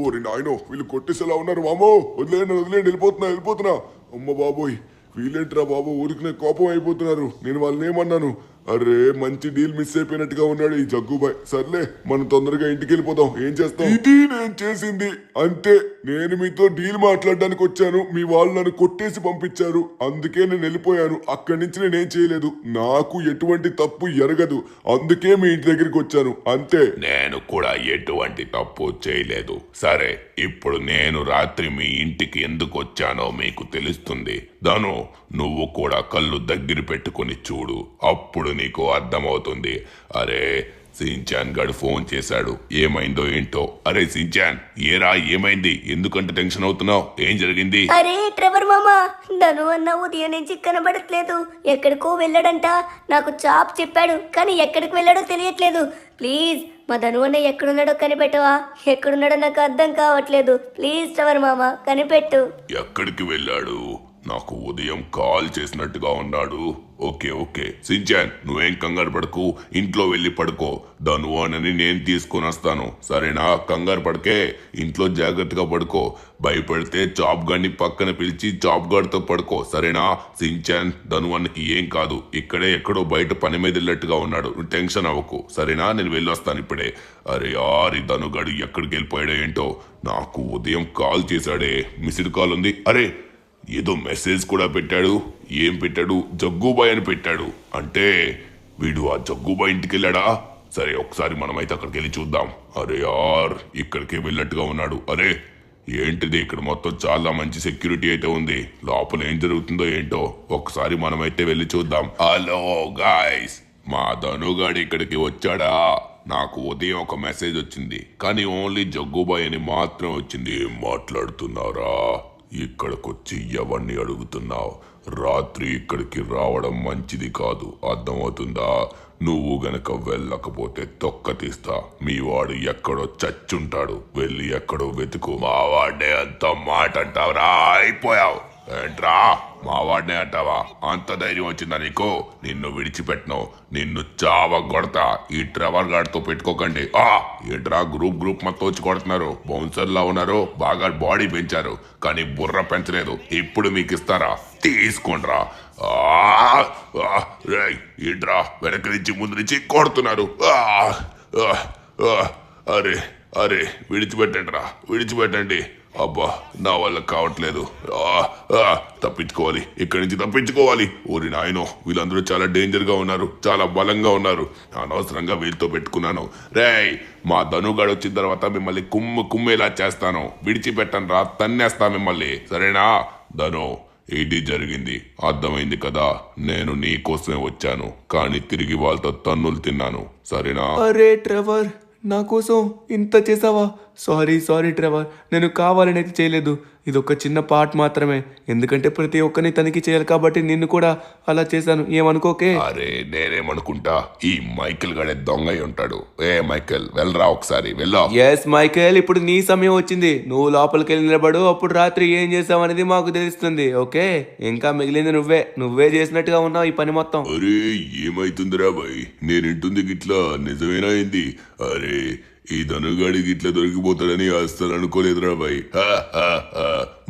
ఓరి నాయనో, వీళ్ళు కొట్టేసేలా ఉన్నారు. మామో వదిలేండి, వెళ్ళిపోతున్నా. అమ్మ బాబోయ్, వీళ్ళేంట్రా బాబు ఊరికి కోపం అయిపోతున్నారు. నేను వాళ్ళని ఏమన్నాను? అరే మంచి డీల్ మిస్ అయిపోయినట్టుగా ఉన్నాడు ఈ జగ్గుబాయ్. సర్లే మనం తొందరగా ఇంటికి వెళ్ళిపోదాం. ఏం చేస్తాం? ఇది నేను చేసింది అంతే. నేను మీతో డీల్ మాట్లాడడానికి వచ్చాను, మీ వాళ్ళు నన్ను కొట్టేసి పంపించారు, అందుకే నేను వెళ్ళిపోయాను. అక్కడి నుంచి నేనేం చేయలేదు, నాకు ఎటువంటి తప్పు ఎరగదు, అందుకే మీ ఇంటి దగ్గరికి వచ్చాను అంతే. నేను కూడా ఎటువంటి తప్పు చేయలేదు. సరే, ఇప్పుడు నేను రాత్రి మీ ఇంటికి ఎందుకు వచ్చానో మీకు తెలుస్తుంది. ధను, నువ్వు కూడా కళ్ళు దగ్గర పెట్టుకుని చూడు, అప్పుడు నీకు అర్థమవుతుంది. అరే సించాన్ గడు ఫోన్ చేశాడు. ఏమైందో ఏంటో. అరే సించాన్, ఏమైంది? ఎందుకంటే టెన్షన్ అవుతున్నావు? ఏం జరిగింది? అరే ట్రెవర్ మామా, ధను అన్న ఉదయం నుంచి కనబడట్లేదు. ఎక్కడికో వెళ్ళాడంట. నాకు చాప్ చెప్పాడు, కానీ ఎక్కడికి వెళ్ళాడో తెలియట్లేదు. ప్లీజ్ మా ధను అన్న ఎక్కడున్నాడో కనిపెట్టవా? ఎక్కడున్నాడో నాకు అర్థం కావట్లేదు. ప్లీజ్ ట్రెవర్ మామా, కనిపెట్టు. ఎక్కడికి వెళ్ళాడు? నాకు ఉదయం కాల్ చేసినట్టుగా ఉన్నాడు. ఓకే సించాన్, నువ్వేం కంగారు పడకు, ఇంట్లో వెళ్ళి పడుకో. ధను అని నేను తీసుకొని వస్తాను, సరేనా? కంగారు పడకే, ఇంట్లో జాగ్రత్తగా పడుకో. భయపడితే చాప్ గాడిని పక్కన పిలిచి చాప్ గాడితో పడుకో, సరేనా? సించాన్, ధను అన్నకి ఏం కాదు, ఇక్కడే ఎక్కడో బయట పని మీద వెళ్ళట్టుగా ఉన్నాడు. టెన్షన్ అవ్వకు, సరేనా? నేను వెళ్ళొస్తాను ఇప్పుడే. అరే ఈ ధనుగాడు ఎక్కడికి వెళ్ళిపోయాడో ఏంటో. నాకు ఉదయం కాల్ చేశాడే, మిస్డ్ కాల్ ఉంది. అరే ఏదో మెసేజ్ కూడా పెట్టాడు. ఏం పెట్టాడు? జగ్గుబాయ్ అని పెట్టాడు. అంటే వీడు ఆ జగ్గుబాయ్ ఇంటికి వెళ్ళాడా? సరే, ఒకసారి మనమైతే అక్కడికి వెళ్ళి చూద్దాం. అరే ఇక్కడికే వెళ్ళట్టుగా ఉన్నాడు. అరే ఏంటిది, ఇక్కడ మొత్తం చాలా మంచి సెక్యూరిటీ అయితే ఉంది. లోపల ఏం జరుగుతుందో ఏంటో ఒకసారి మనమైతే వెళ్ళి చూద్దాం. హలో గాయ్స్, మా ధనుగాడు ఇక్కడికి వచ్చాడా? నాకు ఉదయం ఒక మెసేజ్ వచ్చింది, కానీ ఓన్లీ జగ్గుబాయ్ అని మాత్రం వచ్చింది. ఏం మాట్లాడుతున్నారా? ఇక్కడికొచ్చి ఎవరిని అడుగుతున్నావు? రాత్రి ఇక్కడికి రావడం మంచిది కాదు, అర్థమవుతుందా? నువ్వు గనక వెళ్ళకపోతే తొక్క తీస్తా. మీ వాడు ఎక్కడో చచ్చుంటాడు, వెళ్ళి ఎక్కడో వెతుకు. మా వాడే అంత మాట అంటావురా? అయిపోయావు ఏంట్రా? మా వాడినే అంటావా? అంత ధైర్యం వచ్చిందా నీకు? నిన్ను విడిచిపెట్టను, నిన్ను చావ కొడతా. ఈ ట్రెవర్ గాడితో పెట్టుకోకండి. ఏంట్రా గ్రూప్ మొత్తం వచ్చి కొడుతున్నారు? బౌన్సర్లా ఉన్నారు, బాగా బాడీ పెంచారు, కానీ బుర్ర పెంచలేదు. ఇప్పుడు మీకు ఇస్తారా? తీసుకోండ్రా. ఏంట్రా వెనక నుంచి ముందు నుంచి కొడుతున్నారు? అరే విడిచిపెట్టండి. అబ్బా, నా వల్ల కావట్లేదు. తప్పించుకోవాలి, ఇక్కడి నుంచి తప్పించుకోవాలి. ఓరి నాయనో, వీళ్ళందరూ చాలా డేంజర్ గా ఉన్నారు, చాలా బలంగా ఉన్నారు. అనవసరంగా వీళ్ళతో పెట్టుకున్నాను. రేయ్, మా ధనుగాడు వచ్చిన తర్వాత మిమ్మల్ని కుమ్మేలా చేస్తాను. విడిచిపెట్టను రా, తన్నేస్తా మిమ్మల్ని, సరేనా? ధను, ఇది జరిగింది, అర్థమైంది కదా? నేను నీ కోసమే వచ్చాను, కానీ తిరిగి వాళ్ళతో తన్నులు తిన్నాను, సరేనా? అరే ట్రెవర్, నా కోసం ఇంత చేసావా? సారీ ట్రెవర్, నేను కావాలని అయితే చేయలేదు. ఇది ఒక చిన్న పార్ట్ మాత్రమే, ఎందుకంటే ప్రతి ఒక్కరిని తనిఖీ చేయాలి కాబట్టి నిన్ను కూడా అలా చేశాను, ఏమనుకోకే. అరే నేనేమనుకుంటా ఈ మైకేల్ గడే దొంగ అయి ఉంటాడు. ఏ మైకేల్ వెళ్ళరా ఒకసారి వెళ్ళా. ఎస్ మైకేల్, ఇప్పుడు నీ సమయం వచ్చింది. నువ్వు లోపలికి వెళ్ళి నిలబడు, అప్పుడు రాత్రి ఏం చేసావు అనేది మాకు తెలుస్తుంది. ఓకే, ఇంకా మిగిలింది నువ్వే చేసినట్టుగా ఉన్నావు ఈ పని మొత్తం. అరే ఏమైతుందిరా బాయ్, నేనింటుంది గిట్లా నిజమేనా అయింది? అరే ఈ ధనుగాడి గిట్లా దొరికిపోతాడని అస్సలు అనుకోలేదురా బాయ్.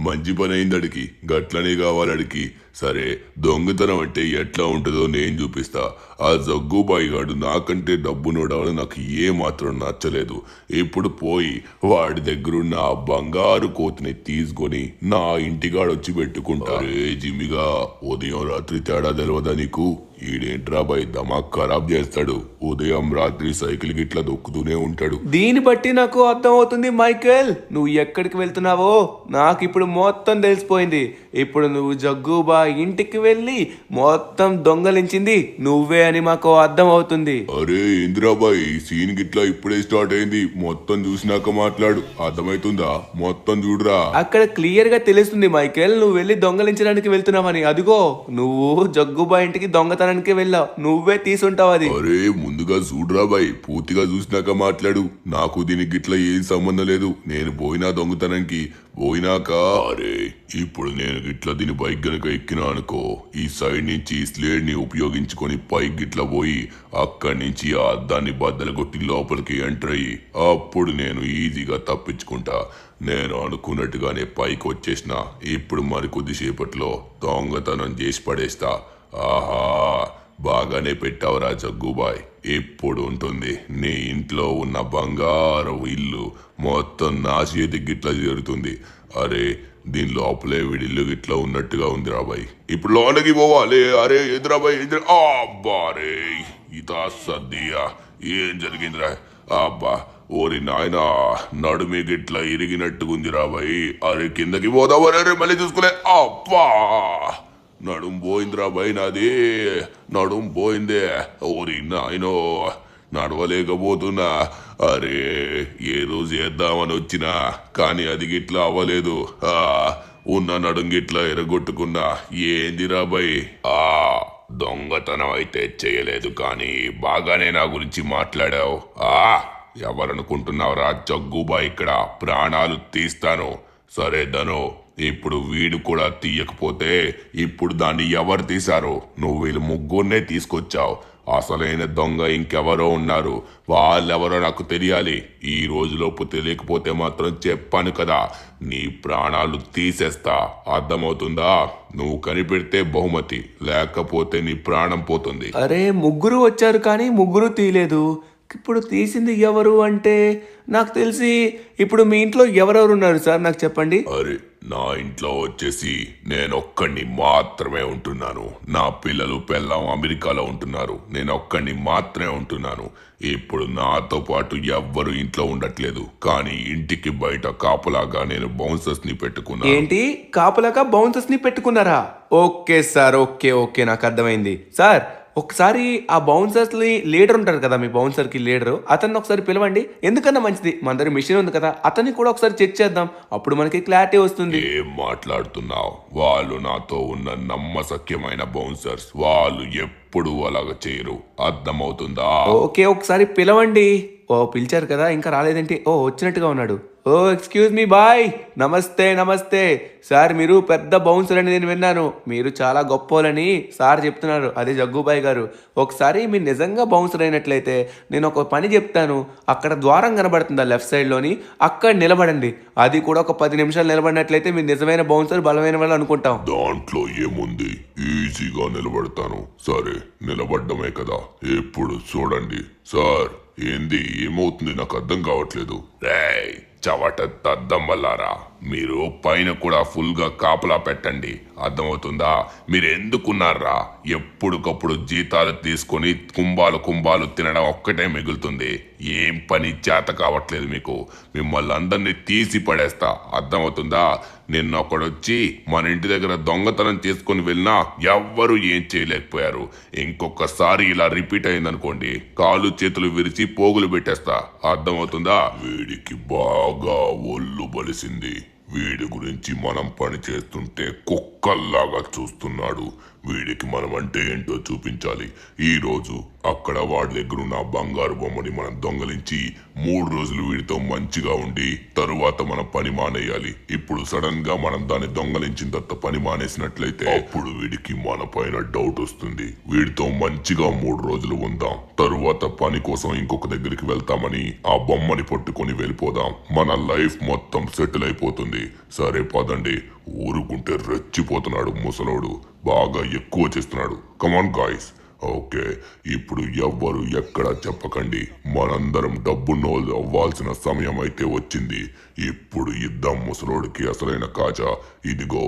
మంచి పని అయింది అడికి, గట్లనే కావాలి అడికి. సరే దొంగతనం అంటే ఎట్లా ఉంటుందో నేను చూపిస్తా. ఆ జగ్గుబాయి గాడు నాకంటే డబ్బు నోడవడం నాకు ఏ మాత్రం నచ్చలేదు. ఇప్పుడు పోయి వాడి దగ్గరున్న ఆ బంగారు కోతిని తీసుకొని నా ఇంటికాడు వచ్చి పెట్టుకుంటారే. జిమ్మిగా ఉదయం రాత్రి తేడా తెలియదా నీకు? ఈడేంట్రా బాయ్ దమాక్ ఖరాబ్ చేస్తాడు. ఉదయం రాత్రి సైకిల్ గిట్లా దొక్కుతూనే ఉంటాడు. దీన్ని బట్టి నాకు అర్థం అవుతుంది మైకేల్, నువ్వు ఎక్కడికి వెళ్తున్నావో నాకు ఇప్పుడు మొత్తం తెలిసిపోయింది. ఇప్పుడు నువ్వు జగ్గుబా ఇంటికి వెళ్ళి మొత్తం దొంగలించింది నువ్వే అని మాకు అర్థం అవుతుంది. అరే ఇందిరాబాయ్ సీన్ గిట్లా ఇప్పుడే స్టార్ట్ అయింది, మొత్తం చూసినాక మాట్లాడు, అర్థమైతుందా? మొత్తం చూడురా. అక్కడ క్లియర్ గా తెలుస్తుంది మైకేల్, నువ్వు వెళ్ళి దొంగలించడానికి వెళ్తున్నావని. అదిగో నువ్వు జగ్గుబా ఇంటికి దొంగతనానికి వెళ్ళావు, నువ్వే తీసుంటావు అది. అరే ముందుగా చూడురా బాయ్, పూర్తిగా చూసినాక మాట్లాడు. నాకు దీనికి గిట్లా ఏం సంబంధం లేదు. నేను పోయినా దొంగతనానికి పోయినాక. అరే ఇప్పుడు నేను గిట్లా దీని బైక్ గనక ఎక్కినా అనుకో, ఈ సైడ్ నుంచి స్లేడ్ ని ఉపయోగించుకొని పైకి గిట్లా పోయి అక్కడి నుంచి ఆ అద్దాన్ని బద్దలు కొట్టి లోపలికి ఎంటర్ అయ్యి అప్పుడు నేను ఈజీగా తప్పించుకుంటా. నేను అనుకున్నట్టుగానే పైకి వచ్చేసిన. ఇప్పుడు మరికొద్దిసేపట్లో దొంగతనం చేసి పడేస్తా. ఆహా బాగానే పెట్టావురా జగ్గుబాయ్. ఇప్పుడు ఉంటుంది నీ ఇంట్లో ఉన్న బంగారు ఇల్లు మొత్తం నా చేతి గిట్లా చేరుతుంది. అరే దీని లోపలే విడిల్లు గిట్లా ఉన్నట్టుగా ఉంది రాబాయ్. ఇప్పుడు లోనకి పోవాలి. అరే ఎదురాబాయ్ ఎదురు. అబ్బారే ఇదా సద్దియా, ఏం జరిగిందిరా? అబ్బా ఓరి నాయనా, నడుమి గిట్లా ఇరిగినట్టుగుంది రాబాయ్. అరే కిందకి పోదావా? అరే మళ్ళీ చూసుకోలే. అబ్బా నడుం పోయిందిరా బాయ్, నాది నడుం పోయిందే. ఓరి నాయనో నడవలేకపోతున్నా. అరే ఏదో చేద్దామని వచ్చినా కానీ అది గిట్లా అవ్వలేదు. ఉన్న నడుం గిట్లా ఎరగొట్టుకున్నా. ఏందిరా బాయ్? దొంగతనం అయితే చేయలేదు కానీ బాగానే నా గురించి మాట్లాడావు. ఎవరనుకుంటున్నావురా జగ్గుబాయ్, ఇక్కడ ప్రాణాలు తీస్తాను. సరే ధను, ఇప్పుడు వీడు కూడా తీయకపోతే ఇప్పుడు దాన్ని ఎవరు తీశారు? నువ్వు వీళ్ళు ముగ్గురునే తీసుకొచ్చావు. అసలైన దొంగ ఇంకెవరో ఉన్నారు, వాళ్ళెవరో నాకు తెలియాలి. ఈ రోజులోపు తెలియకపోతే మాత్రం చెప్పాను కదా, నీ ప్రాణాలు తీసేస్తా. అర్థమవుతుందా? నువ్వు కనిపెడితే బహుమతి, లేకపోతే నీ ప్రాణం పోతుంది. అరే ముగ్గురు వచ్చారు కానీ ముగ్గురు తీయలేదు. ఇప్పుడు తీసింది ఎవరు అంటే నాకు తెలిసి ఇప్పుడు మీ ఇంట్లో ఎవరెవరు ఉన్నారు సార్ నాకు చెప్పండి. అరే నా ఇంట్లో వచ్చేసి నేనొక్కడిని మాత్రమే ఉంటున్నాను. నా పిల్లలు పెళ్ళాం అమెరికాలో ఉంటున్నారు. నేను ఒక్కడిని మాత్రమే ఉంటున్నాను. ఇప్పుడు నాతో పాటు ఎవ్వరు ఇంట్లో ఉండట్లేదు. కానీ ఇంటికి బయట కాపలాగా నేను బౌన్సర్స్ ని పెట్టుకున్నాను. ఏంటి కాపలాగా బౌన్సర్స్ ని పెట్టుకున్నారా? ఓకే సార్, ఓకే నాకు అర్థమైంది. సార్ ఒకసారి ఆ బౌన్సర్స్ లీడర్ ఉంటారు కదా, మీ బౌన్సర్ కి లీడర్, అతన్ని ఒకసారి పిలవండి. ఎందుకన్నా మంచిది, మన దగ్గర మిషన్ ఉంది కదా, అతన్ని కూడా ఒకసారి చెక్ చేద్దాం. అప్పుడు మనకి క్లారిటీ వస్తుంది. ఏం మాట్లాడుతున్నావు? వాళ్ళు నాతో ఉన్న నమ్మశక్యమైన బౌన్సర్స్. వాళ్ళు ఎప్పుడు అలాగ చేయరు, అర్థమవుతుందా? ఓకే ఒకసారి పిలవండి. ఓ పిలిచారు కదా, ఇంకా రాలేదేంటి? ఓ వచ్చినట్టుగా ఉన్నాడు. ఓ ఎక్స్క్యూజ్ మీ బాయ్, నమస్తే సార్. మీరు పెద్ద బౌన్సర్ అని నేను విన్నాను. మీరు చాలా గొప్పోలని సార్ చెప్తున్నారు, అదే జగ్గుబాయ్ గారు. ఒకసారి మీరు నిజంగా బౌన్సర్ అయినట్లయితే నేను ఒక పని చెప్తాను. అక్కడ ద్వారం కనబడుతుందా లెఫ్ట్ సైడ్లోని, అక్కడ నిలబడండి. అది కూడా ఒక 10 నిమిషాలు నిలబడినట్లయితే మీరు నిజమైన బౌన్సర్, బలమైన వాళ్ళు అనుకుంటాం. దాంట్లో ఏముంది, ఈజీగా నిలబడతాను. సరే నిలబడ్డమే కదా. ఇప్పుడు చూడండి సార్, ఏంది ఏమవుతుంది నాకు అర్థం కావట్లేదు. రేయ్ చవట దద్దం వల్లారా, మీరు పైన కూడా ఫుల్ గా కాపలా పెట్టండి. అర్థమవుతుందా? మీరు ఎందుకున్నారా? ఎప్పుడుకప్పుడు జీతాలు తీసుకొని కుంభాలు తినడం ఒక్కటే మిగులుతుంది. ఏం పని చేత కావట్లేదు మీకు. మిమ్మల్ని అందరినీ తీసి పడేస్తా. అర్థమవుతుందా? నిన్న ఒకడొచ్చి మన ఇంటి దగ్గర దొంగతనం చేసుకుని వెళ్ళినా ఎవ్వరూ ఏం చేయలేకపోయారు. ఇంకొకసారి ఇలా రిపీట్ అయిందనుకోండి, కాలు చేతులు విరిచి పోగులు పెట్టేస్తా. అర్థమవుతుందా? వీడికి బాగా బాగా ఒళ్ళు బలిసింది. వీడి గురించి మనం పని చేస్తుంటే కుక్కల్లాగా చూస్తున్నాడు. వీడికి మనం అంటే ఏంటో చూపించాలి. ఈ రోజు అక్కడ వాడి దగ్గర ఉన్న బంగారు బొమ్మని మనం దొంగలించి 3 రోజులు వీడితో మంచిగా ఉండి తరువాత మనం పని మానేయాలి. ఇప్పుడు సడన్ గా మనం దాన్ని దొంగలించిన తర్వాత పని మానేసినట్లయితే అప్పుడు వీడికి మన పైన డౌట్ వస్తుంది. వీడితో మంచిగా 3 రోజులు ఉందాం, తరువాత పని కోసం ఇంకొక దగ్గరికి వెళ్తామని ఆ బొమ్మని పట్టుకొని వెళ్ళిపోదాం. మన లైఫ్ మొత్తం సెటిల్ అయిపోతుంది. సరే పదండి. ఊరుకుంటే రెచ్చిపోతున్నాడు ముసలోడు, బాగా ఎక్కువ చేస్తున్నాడు. Come on guys. ఓకే, ఇప్పుడు ఎవ్వరు ఎక్కడా చెప్పకండి. మనందరం డబ్బున్నోళ్ళు అవ్వాల్సిన సమయం అయితే వచ్చింది. ఇప్పుడు ఇద్దాం ముసలోడికి అసలైన కాజా. ఇదిగో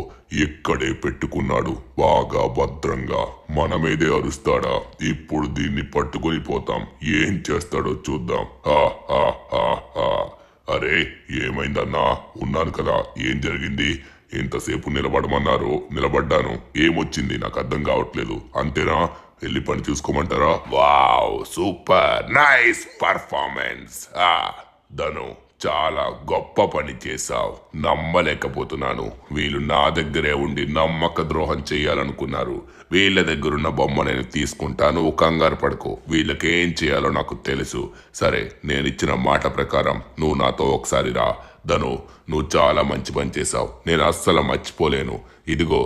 ఇక్కడే పెట్టుకున్నాడు, బాగా భద్రంగా. మన మీదే అరుస్తాడా? ఇప్పుడు దీన్ని పట్టుకొని పోతాం. ఏం చేస్తాడో చూద్దాం. హా హా హా హా. అరే ఏమైందన్నా? ఉన్నాను కదా, ఏం జరిగింది? ఇంతసేపు నిలబడమన్నారు, నిలబడ్డాను. ఏమొచ్చింది నాకు అర్థం కావట్లేదు. అంతేనా? వెళ్ళి పని చూసుకోమంటారా? Wow, super nice performance. Dhanu, చాలా గొప్ప పని చేశావు. నమ్మలేకపోతున్నాను. వీళ్ళు నా దగ్గరే ఉండి నమ్మక ద్రోహం చేయాలనుకున్నారు. వీళ్ళ దగ్గరున్న బొమ్మ నేను తీసుకుంటాను, కంగారు పడుకో. వీళ్ళకేం చేయాలో నాకు తెలుసు. సరే, నేను ఇచ్చిన మాట ప్రకారం నువ్వు నాతో ఒకసారి రా. ధను, నువ్వు చాలా మంచి పని చేశావు. నేను అస్సలు మర్చిపోలేను. ఇదిగో,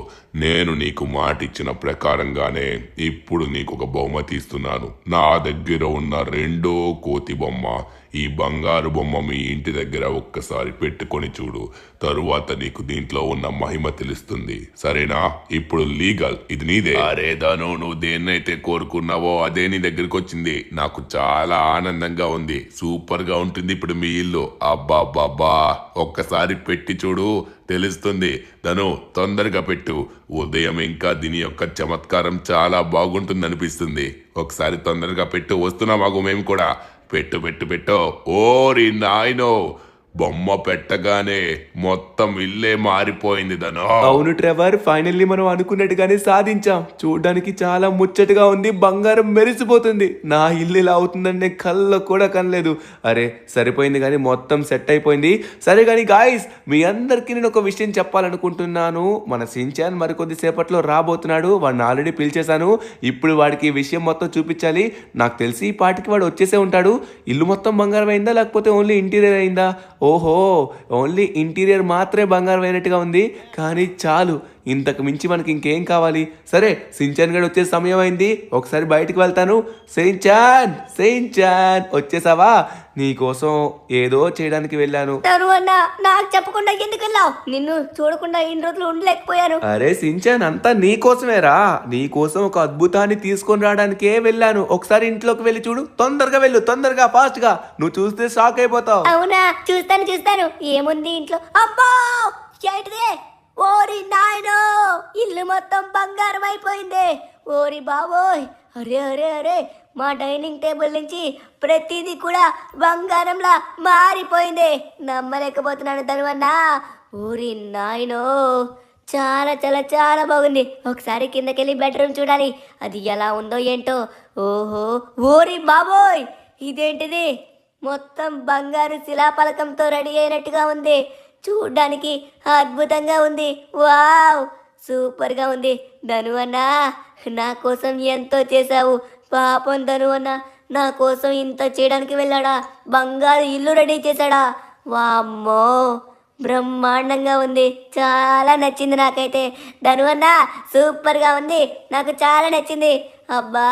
నేను నీకు మాట ఇచ్చిన ప్రకారంగానే ఇప్పుడు నీకు ఒక బహుమతి ఇస్తున్నాను. నా దగ్గర ఉన్న 2వ కోతి బొమ్మ, ఈ బంగారు బొమ్మ మీ ఇంటి దగ్గర ఒక్కసారి పెట్టుకొని చూడు. తరువాత నీకు దీంట్లో ఉన్న మహిమ తెలుస్తుంది. సరేనా? ఇప్పుడు లీగల్, ఇది నీదే. అరే ధను, నువ్వు దేన్నైతే కోరుకున్నావో అదే నీ దగ్గరికి వచ్చింది. నాకు చాలా ఆనందంగా ఉంది. సూపర్ గా ఉంటుంది ఇప్పుడు మీ ఇల్లు. అబ్బా బాబా, ఒక్కసారి పెట్టి చూడు, తెలుస్తుంది. ధను, తొందరగా పెట్టు. ఉదయం ఇంకా దీని యొక్క చమత్కారం చాలా బాగుంటుంది అనిపిస్తుంది. ఒకసారి తొందరగా పెట్టు. వస్తున్నామాగు మేము కూడా. పెట్టు పెట్టు పెట్టు. ఓరి నాయనో, బొమ్మ పెట్టగానే మొత్తం ఇల్లే మారిపోయింది ధను. అవును ట్రెవర్, ఫైనల్లీ మనం అనుకున్నట్టుగానే సాధించాం. చూడడానికి చాలా ముచ్చటగా ఉంది, బంగారం మెరిసిపోతుంది. నా ఇల్లు ఇలా అవుతుందని నేను కళ్ళలో కూడా కనలేదు. అరే సరిపోయింది, కానీ మొత్తం సెట్ అయిపోయింది. సరే కానీ గాయస్, మీ అందరికీ నేను ఒక విషయం చెప్పాలనుకుంటున్నాను. మన సించాన్ మరికొద్ది సేపట్లో రాబోతున్నాడు. వాడిని ఆల్రెడీ పిలిచేశాను. ఇప్పుడు వాడికి ఈ విషయం మొత్తం చూపించాలి. నాకు తెలిసి ఈ పాటికి వాడు వచ్చేసే ఉంటాడు. ఇల్లు మొత్తం బంగారం అయిందా లేకపోతే ఓన్లీ ఇంటీరియర్ అయిందా? ఓహో, ఓన్లీ ఇంటీరియర్ మాత్రమే బంగారం అయినట్టుగా ఉంది. కానీ చాలు, ఇంతకు మించి మనకి ఇంకేం కావాలి? సరే, సించాన్ గడు వచ్చే సమయం అయింది. ఒకసారి బయటికి వెళ్తాను. సించాన్, సించాన్ వచ్చేసావా? నీకోసం ఏదో చేయడానికి వెళ్ళాను. తరువన్న, నాకు చెప్పకుండా ఎందుకు వెళ్ళావు? నిన్ను చూడకుండా ఇన్ని రోజులు ఉండలేకపోయాను. అరే సించాన్, అంతా నీకోసమేరా. నీకోసం ఒక అద్భుతాన్ని తీసుకొని రావడానికే వెళ్ళాను. ఒకసారి ఇంట్లోకి వెళ్ళి చూడు. తొందరగా వెళ్ళు, తొందరగా, ఫాస్ట్ గా. నువ్వు చూస్తే షాక్ అయిపోతావు. అవునా? చూస్తాను చూస్తాను. ఏముంది ఇంట్లో? అబ్బా, ఏంటిదే? ఓరి నాయనో, ఇల్లు మొత్తం బంగారం అయిపోయింది. ఓరి బాబోయ్, అరే అరే అరే, మా డైనింగ్ టేబుల్ నుంచి ప్రతిదీ కూడా బంగారంలా మారిపోయింది. నమ్మలేకపోతున్నాను ధనువన్నా. ఓరి నాయనో, చాలా చాలా చాలా బాగుంది. ఒకసారి కిందకెళ్ళి బెడ్రూమ్ చూడాలి, అది ఎలా ఉందో ఏంటో. ఓహో, ఓరి బాబోయ్, ఇదేంటిది? మొత్తం బంగారు శిలాపలకంతో రెడీ అయినట్టుగా ఉంది. చూడ్డానికి అద్భుతంగా ఉంది. వావ్, సూపర్గా ఉంది. ధను అన్నా, నా కోసం ఎంతో చేశావు. పాపం ధను అన్న నా కోసం ఇంత చేయడానికి వెళ్ళాడా? బంగారు ఇల్లు రెడీ చేశాడా? వామ్మో, బ్రహ్మాండంగా ఉంది. చాలా నచ్చింది నాకైతే. ధను అన్న సూపర్గా ఉంది, నాకు చాలా నచ్చింది. అబ్బా,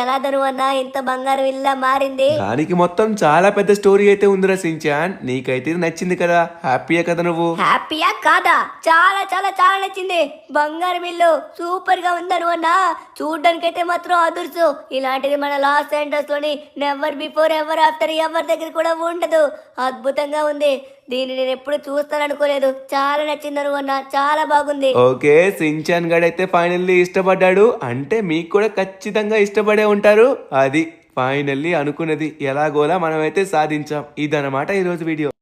ఎలా ధను అన్న ఇంత బంగారం ఇల్లా మారింది? దానికి మొత్తం చాలా పెద్ద స్టోరీ అయితే ఉందిరా సించాన్. నీకైతే నచ్చింది కదా, హ్యాపీయే కదా నువ్వు? హ్యాపీయా కాదా? చాలా చాలా చాలా నచ్చింది. బంగారం ఇల్లు సూపర్ గా ఉందను అన్నా. చూడ్డానికైతే మాత్రం అదుర్సు. ఇలాంటిది మన లాస్ ఏంజల్స్ లోని నెవర్ బిఫోర్ ఎవర్ ఆఫ్టర్ ఎవరి దగ్గర కూడా ఉండదు. అద్భుతంగా ఉంది. దీన్ని నేను ఎప్పుడు చూస్తాననుకోలేదు. చాలా నచ్చిందను అన్నా, చాలా బాగుంది. ఓకే, సించాన్ గడైతే ఫైనల్లీ ఇష్టపడ్డాడు అంటే మీకు కూడా ఖచ్చితంగా ఇష్టపడే ఉంటారు. అది ఫైనల్లీ అనుకున్నది ఎలాగోలా మనమైతే సాధించాం. ఇదన్నమాట ఈరోజు వీడియో.